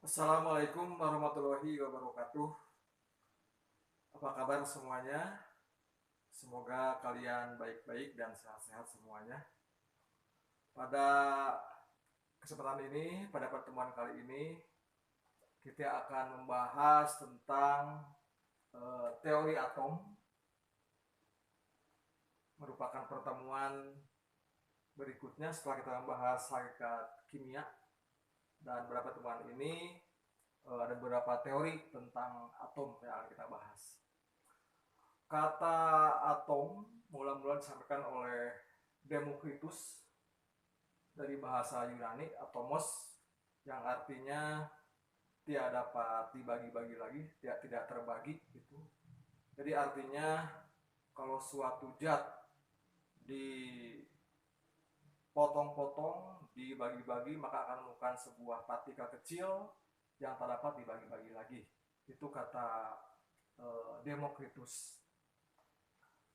Assalamualaikum warahmatullahi wabarakatuh. Apa kabar semuanya? Semoga kalian baik-baik dan sehat-sehat semuanya. Pada kesempatan ini, pada pertemuan kali ini, kita akan membahas tentang teori atom. Merupakan pertemuan berikutnya setelah kita membahas hakikat kimia. Dan pada pertemuan ini ada beberapa teori tentang atom yang akan kita bahas. Kata atom mula-mula disampaikan oleh Demokritus dari bahasa Yunani, atomos, yang artinya tidak dapat dibagi-bagi lagi, tidak terbagi gitu. Jadi artinya kalau suatu zat dipotong-potong, dibagi-bagi, maka akan menemukan sebuah partikel kecil yang tak dapat dibagi-bagi lagi. Itu kata Demokritus.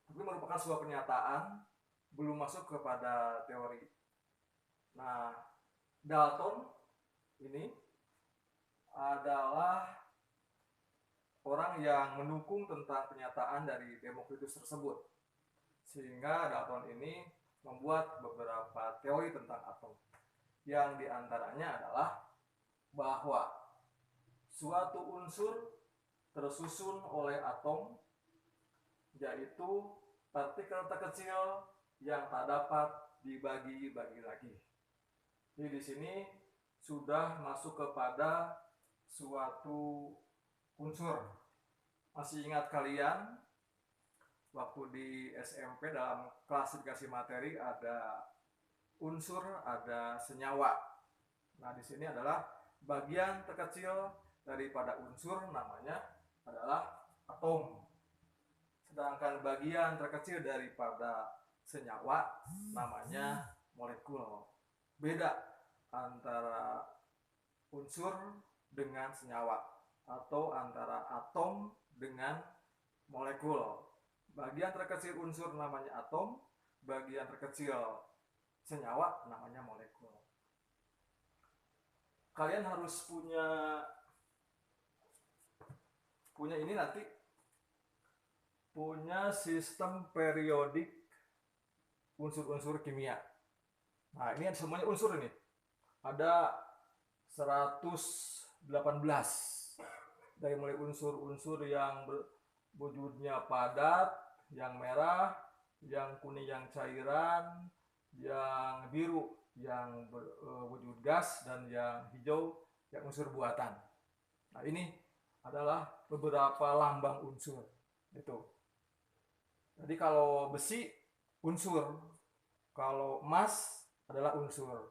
Tapi merupakan sebuah pernyataan, belum masuk kepada teori. Nah, Dalton ini adalah orang yang mendukung tentang pernyataan dari Demokritus tersebut. Sehingga Dalton ini membuat beberapa teori tentang atom. Yang diantaranya adalah bahwa suatu unsur tersusun oleh atom, yaitu partikel terkecil yang tak dapat dibagi-bagi lagi. Jadi di sini sudah masuk kepada suatu unsur. Masih ingat kalian waktu di SMP dalam klasifikasi materi ada unsur, ada senyawa. Nah, di sini adalah bagian terkecil daripada unsur, namanya adalah atom. Sedangkan bagian terkecil daripada senyawa namanya molekul. Beda antara unsur dengan senyawa atau antara atom dengan molekul. Bagian terkecil unsur namanya atom, bagian terkecil senyawa namanya molekul. Kalian harus punya ini nanti, punya sistem periodik unsur-unsur kimia. Nah, ini semuanya unsur ini. Ada 118 dari mulai unsur-unsur yang wujudnya padat, yang merah, yang kuning yang cairan, yang biru yang wujud gas, dan yang hijau yang unsur buatan. Nah, ini adalah beberapa lambang unsur. Itu. Jadi kalau besi unsur, kalau emas adalah unsur.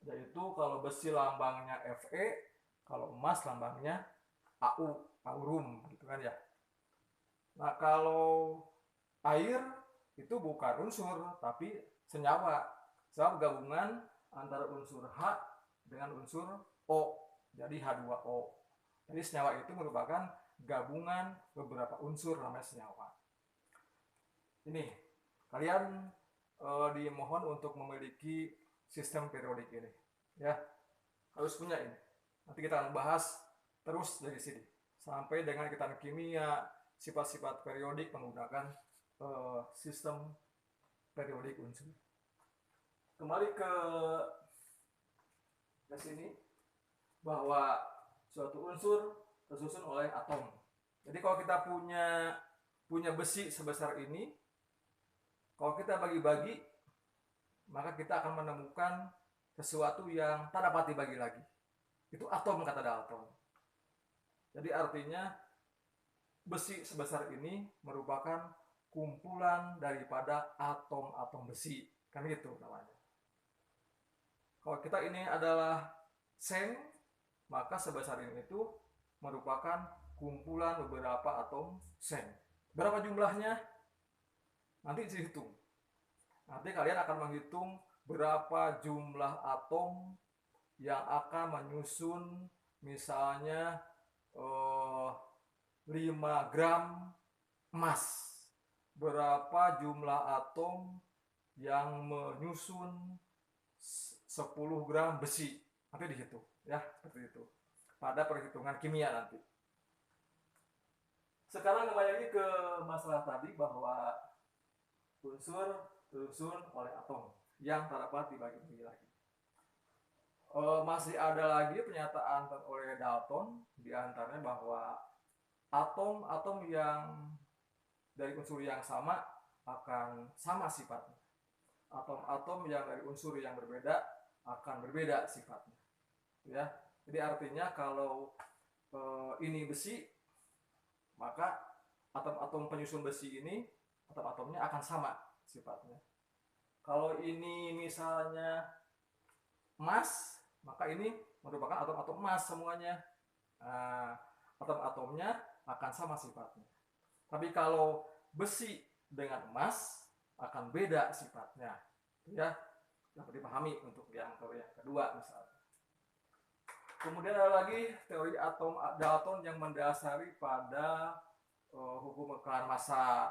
Yaitu kalau besi lambangnya Fe, kalau emas lambangnya Au, aurum gitu kan ya. Nah, kalau air itu bukan unsur tapi senyawa. Sebab gabungan antara unsur H dengan unsur O. Jadi H2O. Jadi senyawa itu merupakan gabungan beberapa unsur namanya senyawa. Ini kalian dimohon untuk memiliki sistem periodik ini, ya, harus punya ini. Nanti kita akan bahas terus dari sini sampai dengan kita kimia, sifat-sifat periodik menggunakan sistem periodik unsur. Kembali ke sini, bahwa suatu unsur tersusun oleh atom. Jadi kalau kita punya besi sebesar ini, kalau kita bagi-bagi, maka kita akan menemukan sesuatu yang tak dapat dibagi lagi. Itu atom, kata Dalton. Jadi artinya besi sebesar ini merupakan kumpulan daripada atom-atom besi. Kan gitu namanya. Kalau kita ini adalah seng, maka sebesar ini itu merupakan kumpulan beberapa atom seng. Berapa jumlahnya? Nanti dihitung. Nanti kalian akan menghitung berapa jumlah atom yang akan menyusun misalnya 5 gram emas. Berapa jumlah atom yang menyusun 10 gram besi. Nanti dihitung, ya, seperti itu. pada perhitungan kimia nanti. Sekarang kembali lagi ke masalah tadi bahwa unsur tersusun oleh atom yang tak dapat dibagi-bagi lagi. Masih ada lagi pernyataan oleh Dalton, diantaranya bahwa atom-atom yang dari unsur yang sama akan sama sifatnya. Atom-atom yang dari unsur yang berbeda akan berbeda sifatnya. Ya, jadi artinya kalau ini besi, maka atom-atom penyusun besi ini atom-atomnya akan sama sifatnya. Kalau ini misalnya emas, maka ini merupakan atom-atom emas semuanya. Atom-atomnya akan sama sifatnya. Tapi kalau besi dengan emas akan beda sifatnya. Ya, dapat dipahami untuk yang kedua misalnya. Kemudian ada lagi teori atom Dalton yang mendasari pada hukum kekalahan massa,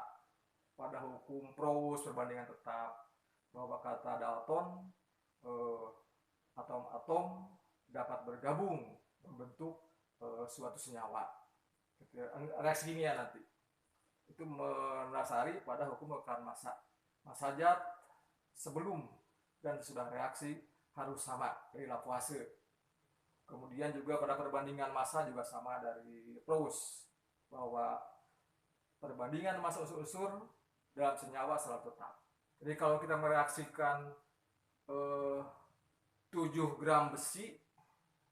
pada hukum Proust perbandingan tetap, bahwa kata Dalton atom-atom dapat bergabung membentuk suatu senyawa. Reaksi kimia nanti itu mendasari pada hukum kekalahan massa. Massa zat sebelum dan sesudah reaksi harus sama dari Lavoisier. Kemudian juga pada perbandingan massa juga sama dari Proust, bahwa perbandingan massa unsur-unsur dalam senyawa selalu tetap. Jadi kalau kita mereaksikan 7 gram besi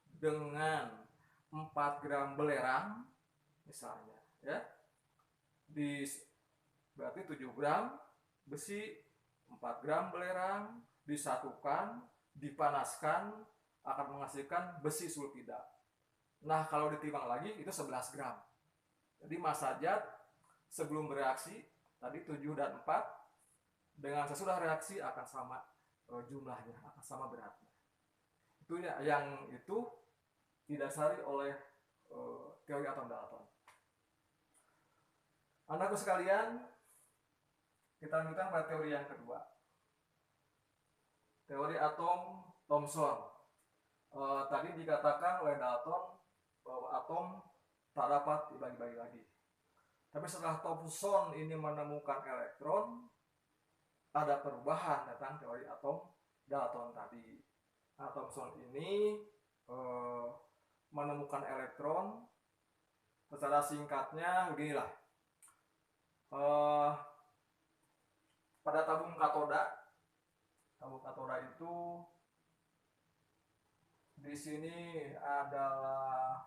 dengan 4 gram belerang misalnya, ya, berarti 7 gram besi 4 gram belerang disatukan, dipanaskan, akan menghasilkan besi sulfida. Nah, kalau ditimbang lagi itu 11 gram. Jadi massa zat sebelum bereaksi tadi 7 dan 4 dengan sesudah reaksi akan sama jumlahnya, akan sama beratnya. Itu yang itu didasari oleh teori atom Dalton. Anakku sekalian, kita lanjutkan pada teori yang kedua. Teori atom Thomson. Tadi dikatakan oleh Dalton bahwa atom tak dapat dibagi-bagi lagi. Tapi setelah Thomson ini menemukan elektron, ada perubahan tentang teori atom Dalton tadi. Nah, Thomson ini menemukan elektron, secara singkatnya beginilah. Pada tabung katoda itu di sini adalah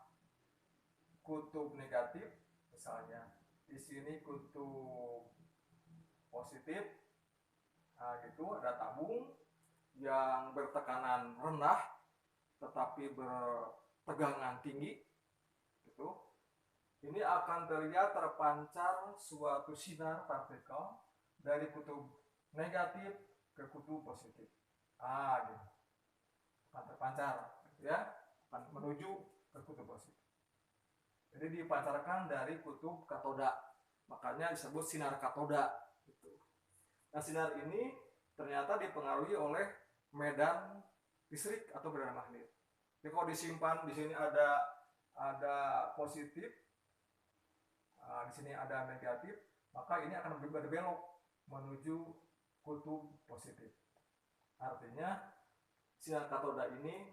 kutub negatif misalnya, di sini kutub positif. Nah, gitu ada tabung yang bertekanan rendah tetapi bertegangan tinggi gitu. Ini akan terlihat terpancar suatu sinar partikel dari kutub negatif ke kutub positif. Gitu. Akan terpancar ya, akan menuju ke kutub positif. Jadi dipancarkan dari kutub katoda, makanya disebut sinar katoda gitu. Nah, sinar ini ternyata dipengaruhi oleh medan listrik atau medan magnet. Jadi kalau disimpan di sini ada positif, di sini ada negatif, maka ini akan berbelok menuju kutub positif. Artinya sinar katoda ini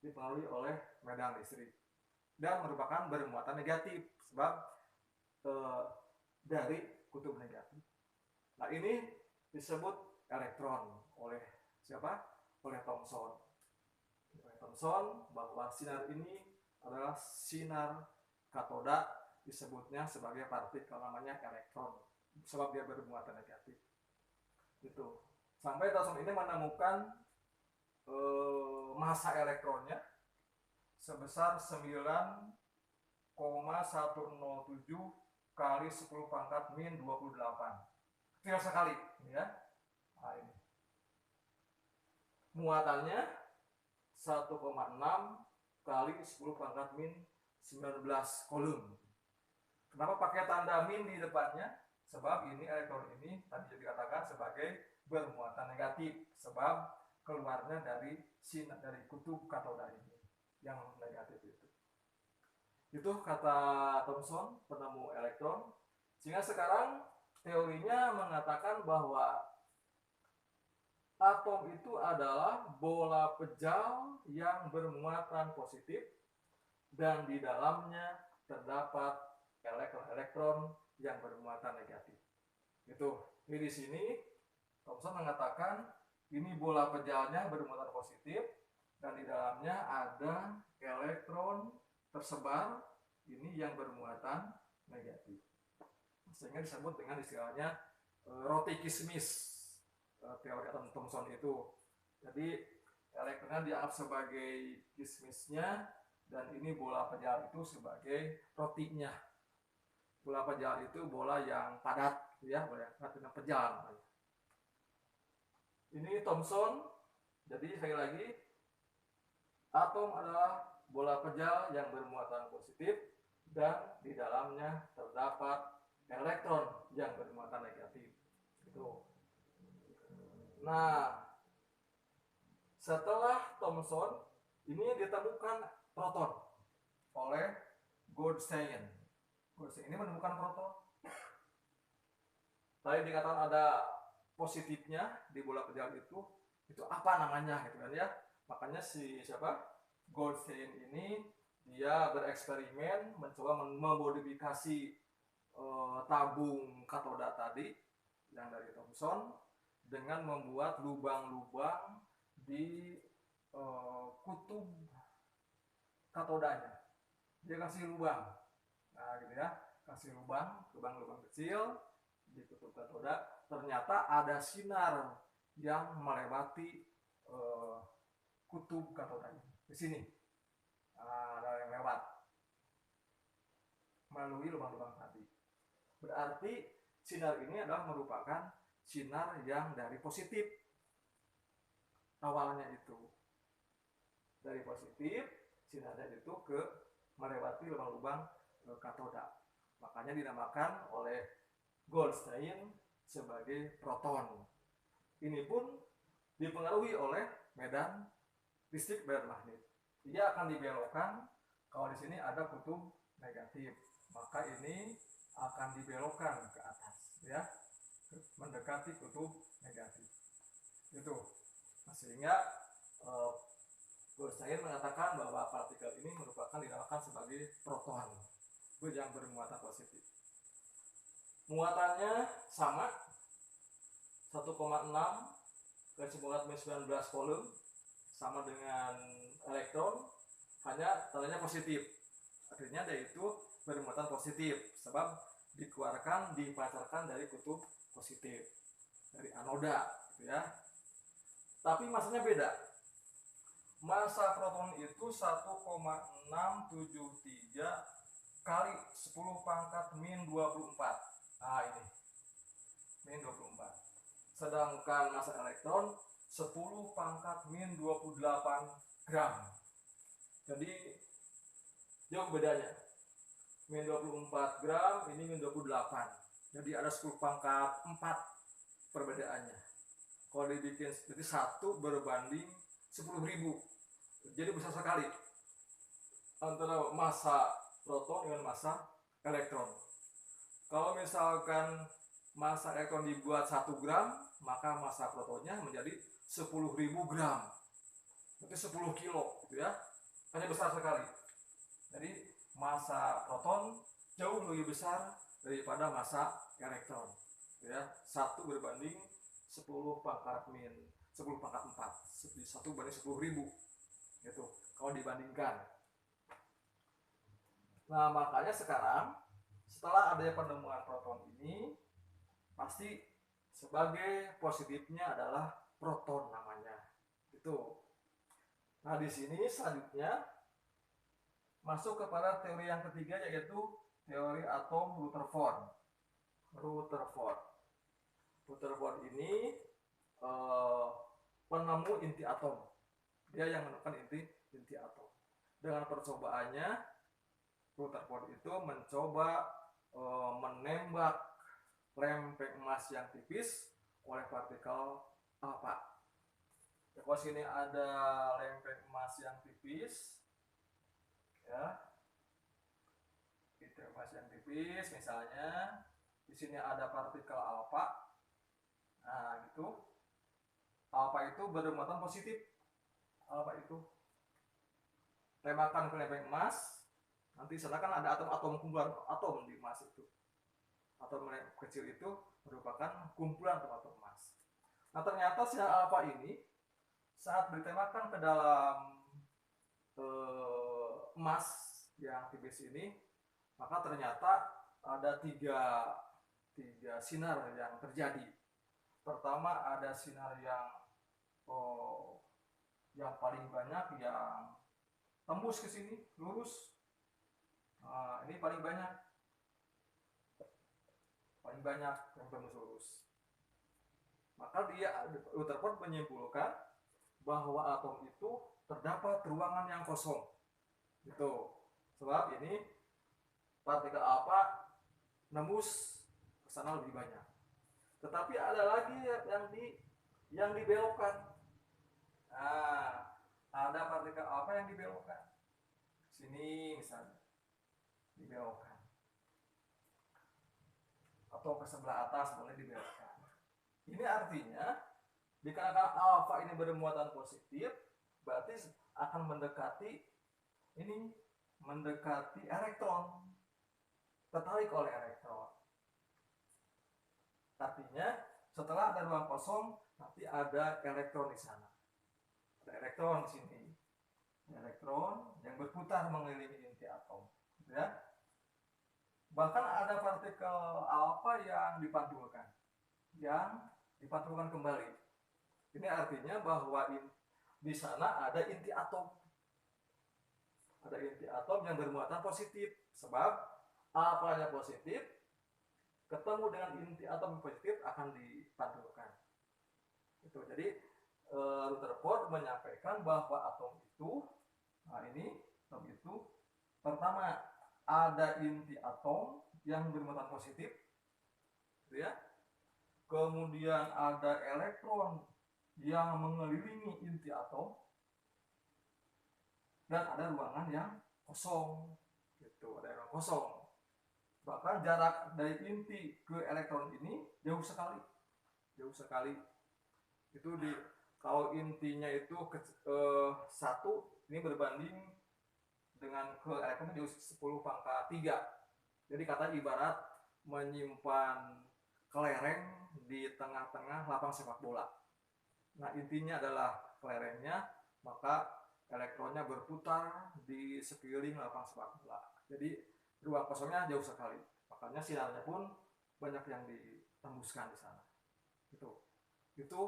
dipengaruhi oleh medan listrik dan merupakan bermuatan negatif sebab dari kutub negatif. Nah, ini disebut elektron oleh siapa? Oleh Thomson. Thomson bahwa sinar ini adalah sinar katoda, disebutnya sebagai partikel namanya elektron sebab dia bermuatan negatif. Itu sampai Thomson ini menemukan massa elektronnya sebesar 9,107 kali 10 pangkat min 28. Kecil sekali ya. Nah, ini muatannya 1,6 kali 10 pangkat min 19 kolom. Kenapa pakai tanda min di depannya? Sebab ini elektron ini tadi dikatakan sebagai bermuatan negatif sebab keluarnya dari kutub katoda ini yang negatif itu. Itu kata Thomson, penemu elektron. Sehingga sekarang teorinya mengatakan bahwa atom itu adalah bola pejal yang bermuatan positif dan di dalamnya terdapat elektron-elektron yang bermuatan negatif. Itu. Jadi di sini Thomson mengatakan ini bola pejalnya bermuatan positif dan di dalamnya ada elektron tersebar ini yang bermuatan negatif. Sehingga disebut dengan istilahnya roti kismis, teori atom Thomson itu. Jadi elektronnya dianggap sebagai kismisnya dan ini bola pejal itu sebagai rotinya. Bola pejal itu bola yang padat, ya, bola yang padat dengan pejal. Ini Thomson. Jadi sekali lagi, atom adalah bola pejal yang bermuatan positif dan di dalamnya terdapat elektron yang bermuatan negatif. Itu. Nah, setelah Thomson ini ditemukan proton oleh Goldstein. Goldstein ini menemukan proton. Tadi dikatakan ada positifnya di bola pejal itu apa namanya gitu kan ya. Makanya si Goldstein ini dia bereksperimen mencoba memodifikasi tabung katoda tadi yang dari Thomson dengan membuat lubang-lubang di kutub katodanya. Dia kasih lubang, nah gitu ya, kasih lubang kecil di kutub katoda. Ternyata ada sinar yang melewati kutub katodanya. Di sini ada yang lewat melalui lubang-lubang tadi. Berarti sinar ini adalah merupakan sinar yang dari positif. Awalnya itu dari positif, sinarnya itu ke melewati lubang-lubang katoda. Makanya dinamakan oleh Goldstein sebagai proton. Ini pun dipengaruhi oleh medan listrik bermagnet. Dia akan dibelokkan kalau di sini ada kutub negatif, maka ini akan dibelokkan ke atas, ya, mendekati kutub negatif. Itu. Nah, sehingga Goldstein mengatakan bahwa partikel ini merupakan dinamakan sebagai proton yang bermuatan positif. Muatannya sama 1,6 garis muat 19 volume, sama dengan elektron, hanya tandanya positif. Artinya dia itu bermuatan positif sebab dipancarkan dari kutub positif, dari anoda, gitu ya. Tapi masanya beda. Massa proton itu 1,673 kali 10 pangkat min 24. Nah ini min 24. Sedangkan massa elektron 10 pangkat min 28 gram. Jadi jauh bedanya. Min 24 gram, ini min 28. Jadi ada 10 pangkat 4 perbedaannya. Kalau dibikin, jadi 1 berbanding 10.000. Jadi besar sekali antara massa proton dengan massa elektron. Kalau misalkan massa elektron dibuat 1 gram, maka massa protonnya menjadi 10.000 gram. Berarti 10 kilo, gitu ya. Hanya besar sekali. Jadi massa proton jauh lebih besar daripada massa elektron, gitu ya. 1 berbanding 10 pangkat min 10 pangkat 4. 1 banding 10.000. Gitu. Kalau dibandingkan. Nah, makanya sekarang setelah adanya penemuan proton ini, pasti sebagai positifnya adalah proton namanya. Itu. Nah, di sini selanjutnya masuk kepada teori yang ketiga, yaitu teori atom Rutherford. Rutherford ini penemu inti atom. Dia yang menemukan inti atom. Dengan percobaannya, Rutherford itu mencoba menembak lempeng emas yang tipis oleh partikel alfa. Kalau sini ada lempeng emas yang tipis, ya. masih yang tipis. Misalnya di sini ada partikel alfa. Nah, gitu. Alfa itu bermuatan positif. Alfa itu tembakan ke lempeng emas. Nanti sana kan ada atom-atom kumpulan atom di emas itu. Atom kecil itu merupakan kumpulan atom emas. Nah, ternyata sinar alfa ini saat ditembakkan ke dalam emas yang tipis ini, maka ternyata ada tiga sinar yang terjadi. Pertama, ada sinar yang paling banyak yang tembus ke sini lurus. Nah, ini paling banyak yang tembus lurus. Maka Rutherford menyimpulkan bahwa atom itu terdapat ruangan yang kosong. Gitu. Sebab ini partikel alfa nembus ke sana lebih banyak. Tetapi ada lagi yang dibelokkan. Nah, ada partikel alfa yang dibelokkan. Sini misalnya dibelokkan. Atau ke sebelah atas boleh dibelokkan. Ini artinya dikarenakan alfa ini bermuatan positif, berarti akan mendekati elektron, tertarik oleh elektron. Artinya setelah ada ruang kosong, nanti ada elektron di sana. Ada elektron di sini. Elektron yang berputar mengelilingi inti atom. Ya. Bahkan ada partikel alfa yang dipantulkan kembali. Ini artinya bahwa di sana ada inti atom. Ada inti atom yang bermuatan positif. Sebab alfanya positif, ketemu dengan inti atom positif akan dipantulkan. Jadi Rutherford menyampaikan bahwa atom itu, pertama ada inti atom yang bermuatan positif, gitu ya. Kemudian ada elektron yang mengelilingi inti atom, dan ada ruangan yang kosong, gitu. Ada ruang kosong. Bahkan jarak dari inti ke elektron ini jauh sekali. Itu kalau intinya itu 1, ini berbanding dengan ke elektron jauh 10⁻³ Jadi kata ibarat menyimpan kelereng di tengah-tengah lapang sepak bola. Nah, intinya adalah kelerengnya, maka elektronnya berputar di sekeliling lapang sepak bola. Jadi ruang kosongnya jauh sekali. Makanya sinarnya pun banyak yang ditembuskan di sana. Itu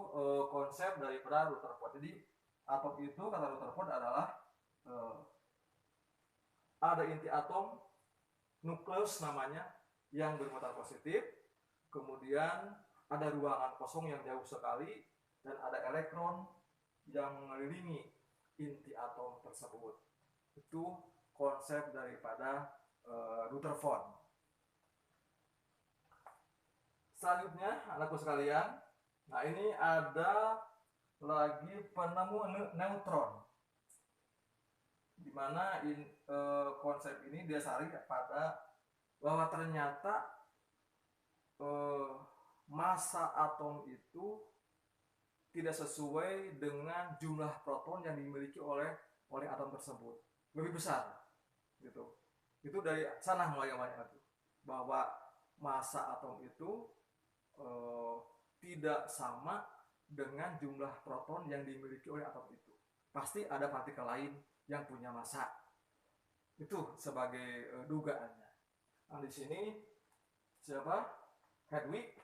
konsep daripada Rutherford. Jadi atom itu kata Rutherford adalah ada inti atom, nukleus namanya, yang bermuatan positif. Kemudian ada ruangan kosong yang jauh sekali, dan ada elektron yang mengelilingi inti atom tersebut. Itu konsep daripada Rutherford. Selanjutnya, anakku sekalian, nah ini ada lagi penemu neutron, di mana konsep ini dasari pada bahwa ternyata massa atom itu tidak sesuai dengan jumlah proton yang dimiliki oleh atom tersebut, lebih besar, gitu. Itu dari sana mulai itu, bahwa massa atom itu tidak sama dengan jumlah proton yang dimiliki oleh atom itu. Pasti ada partikel lain yang punya massa. Itu sebagai dugaannya. Nah, di sini Hedwig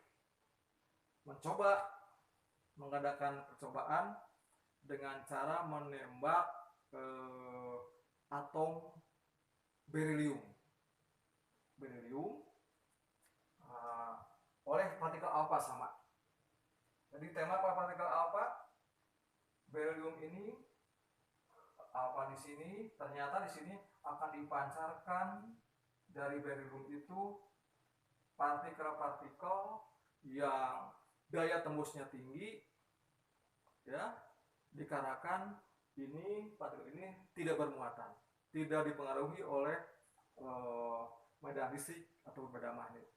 mencoba mengadakan percobaan dengan cara menembak atom berilium oleh partikel alfa sama. Jadi tembak oleh partikel alfa, berilium ini alfa di sini, ternyata di sini akan dipancarkan dari berilium itu partikel-partikel yang daya tembusnya tinggi, ya, dikarenakan partikel ini tidak bermuatan, tidak dipengaruhi oleh medan listrik atau medan magnet.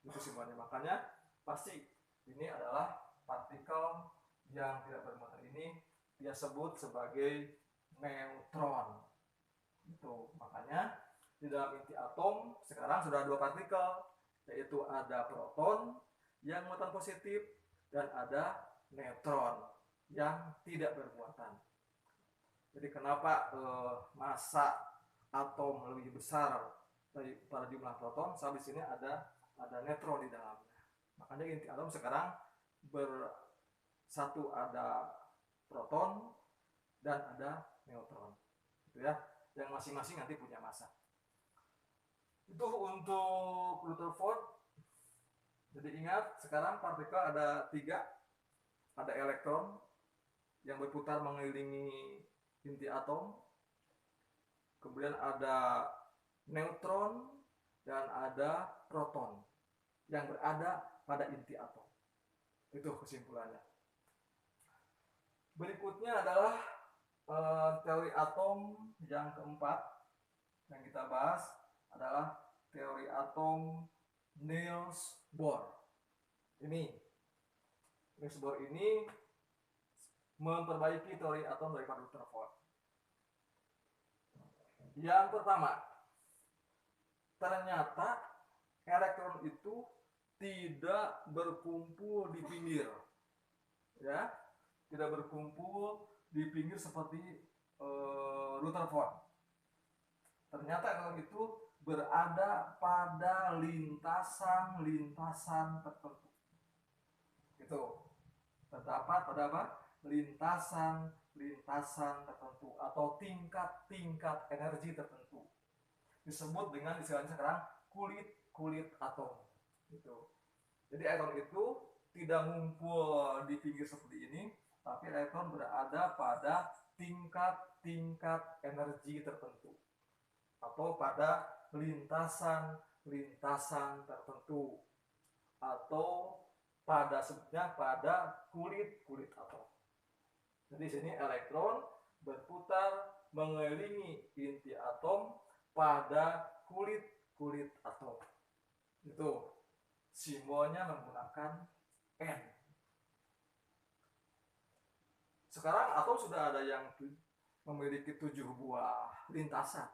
Itu simbolnya. Makanya pasti ini adalah partikel yang tidak bermuatan. Ini dia sebut sebagai neutron. Itu makanya di dalam inti atom sekarang sudah dua partikel, yaitu ada proton yang muatan positif dan ada neutron yang tidak bermuatan. Jadi kenapa massa atom lebih besar daripada jumlah proton? Sebab di sini ada neutron di dalamnya. Makanya inti atom sekarang bersatu, ada proton dan ada neutron. Gitu ya. Yang masing-masing nanti punya massa. Itu untuk Rutherford. Jadi ingat, sekarang partikel ada 3. Ada elektron yang berputar mengelilingi inti atom. Kemudian ada neutron dan ada proton yang berada pada inti atom. Itu kesimpulannya. Berikutnya adalah teori atom yang keempat yang kita bahas adalah teori atom Niels Bohr. Niels Bohr ini memperbaiki teori atom dari Rutherford. Yang pertama, ternyata elektron itu tidak berkumpul di pinggir, ya, tidak berkumpul di pinggir seperti Rutherford. Ternyata elektron itu berada pada lintasan-lintasan tertentu. Itu terdapat pada apa? Lintasan-lintasan tertentu atau tingkat-tingkat energi tertentu. Disebut dengan istilahnya sekarang kulit atom. Gitu. Jadi elektron itu tidak ngumpul di pinggir seperti ini, tapi elektron berada pada tingkat-tingkat energi tertentu atau pada lintasan-lintasan tertentu atau sebutnya pada kulit atom. Jadi di sini elektron berputar mengelilingi inti atom pada kulit atom. Itu simbolnya menggunakan N. Sekarang atom sudah ada yang memiliki 7 buah lintasan.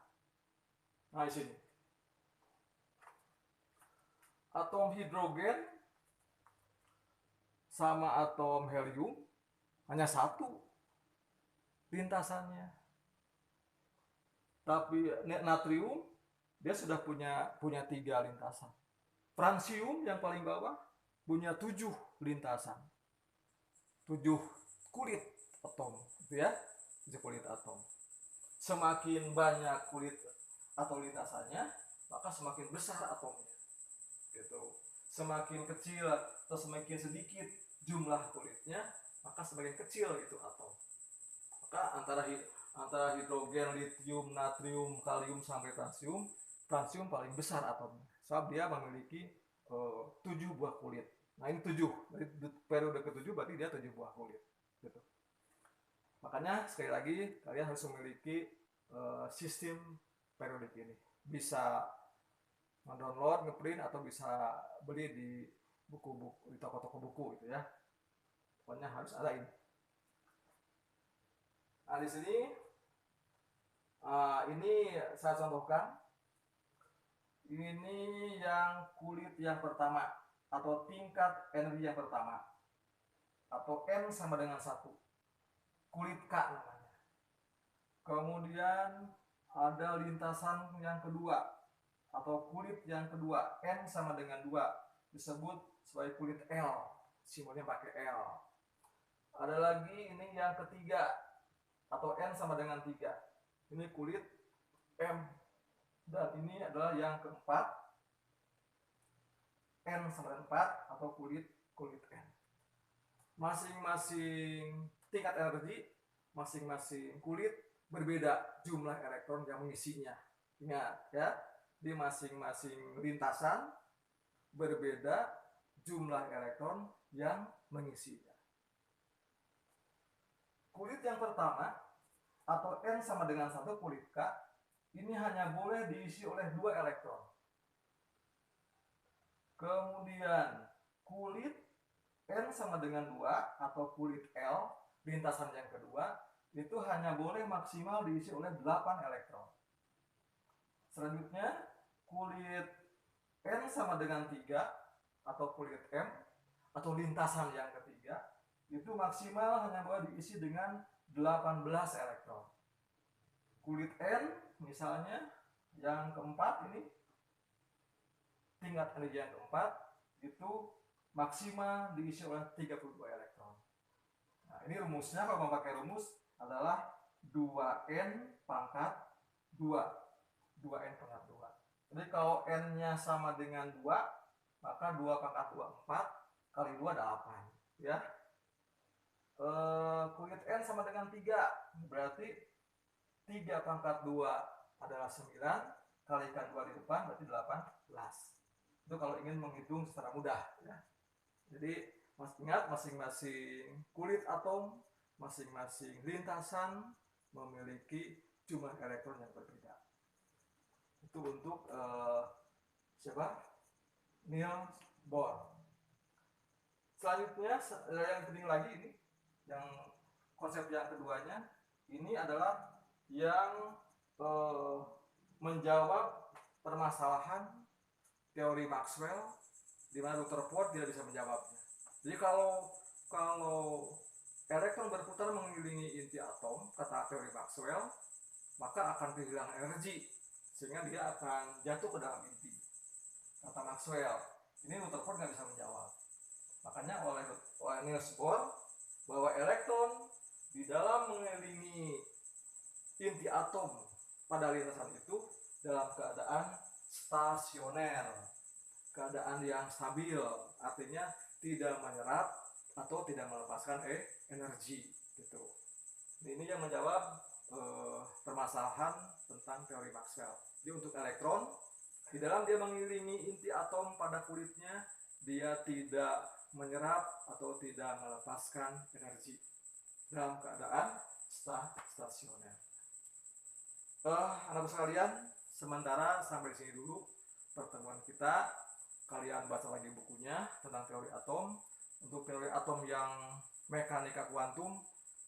Nah, di sini atom hidrogen sama atom helium hanya 1 lintasannya. Tapi natrium dia sudah punya 3 lintasan. Fransium yang paling bawah punya 7 lintasan. 7 kulit atom, gitu ya. 7 kulit atom. Semakin banyak kulit atau lintasannya, maka semakin besar atomnya. Gitu. Semakin kecil atau semakin sedikit jumlah kulitnya, maka semakin kecil itu atom. Maka antara hidrogen, litium, natrium, kalium sampai fransium paling besar atomnya. Sebab dia memiliki 7 buah kulit. Nah, ini 7. Dari periode ke-7 berarti dia 7 buah kulit. Gitu. Makanya sekali lagi kalian harus memiliki sistem periodik ini. Bisa mendownload, ngeprint, atau bisa beli di buku-buku, di toko-toko buku gitu ya. Pokoknya harus ada ini. Nah, di sini ini saya contohkan. Ini yang kulit yang pertama atau tingkat energi yang pertama, atau N sama dengan 1. Kulit K namanya. Kemudian ada lintasan yang kedua atau kulit yang kedua, N sama dengan 2, disebut sebagai kulit L, simbolnya pakai L. Ada lagi ini yang ketiga atau N sama dengan 3, ini kulit M. Dan ini adalah yang keempat, N sama dengan 4 atau kulit N. Masing-masing tingkat energi, masing-masing kulit berbeda jumlah elektron yang mengisinya. Ingat ya, di masing-masing lintasan berbeda jumlah elektron yang mengisinya. Kulit yang pertama atau N sama dengan 1, kulit K, ini hanya boleh diisi oleh 2 elektron. Kemudian kulit N sama dengan 2 atau kulit L, lintasan yang kedua, itu hanya boleh maksimal diisi oleh 8 elektron. Selanjutnya, kulit N sama dengan 3 atau kulit M atau lintasan yang ketiga, itu maksimal hanya boleh diisi dengan 18 elektron. Kulit N misalnya yang keempat ini, tingkat energi yang keempat, itu maksimal diisi oleh 32 elektron. Nah, ini rumusnya kalau memakai rumus adalah 2N pangkat 2. 2N pangkat 2. Jadi kalau N-nya sama dengan 2, maka 2 pangkat 2 4 kali 2 8. Ya. Kulit N sama dengan 3, berarti 3 pangkat 2 adalah 9, kalikan 2 di depan berarti 18. Itu kalau ingin menghitung secara mudah, ya. Jadi ingat, masing-masing kulit atom, masing-masing lintasan memiliki jumlah elektron yang berbeda. Itu untuk siapa? Niels Bohr. Selanjutnya yang penting lagi ini, yang konsep yang keduanya, ini adalah yang menjawab permasalahan teori Maxwell, di mana Dr. Ford tidak bisa menjawabnya. Jadi kalau elektron berputar mengelilingi inti atom, kata teori Maxwell, maka akan kehilangan energi, sehingga dia akan jatuh ke dalam inti, kata Maxwell. Ini Dr. Ford nggak bisa menjawab. Makanya oleh Niels Bohr, bahwa elektron di dalam mengelilingi inti atom pada lintasan itu dalam keadaan stasioner, keadaan yang stabil, artinya tidak menyerap atau tidak melepaskan energi, gitu. Ini yang menjawab permasalahan tentang teori Maxwell. Jadi untuk elektron, di dalam dia mengelilingi inti atom pada kulitnya, dia tidak menyerap atau tidak melepaskan energi dalam keadaan stasioner. Anak sekalian, sementara sampai sini dulu pertemuan kita. Kalian baca lagi bukunya tentang teori atom. Untuk teori atom yang mekanika kuantum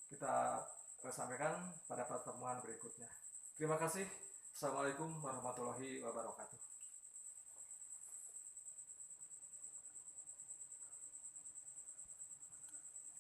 kita sampaikan pada pertemuan berikutnya. Terima kasih. Assalamualaikum warahmatullahi wabarakatuh.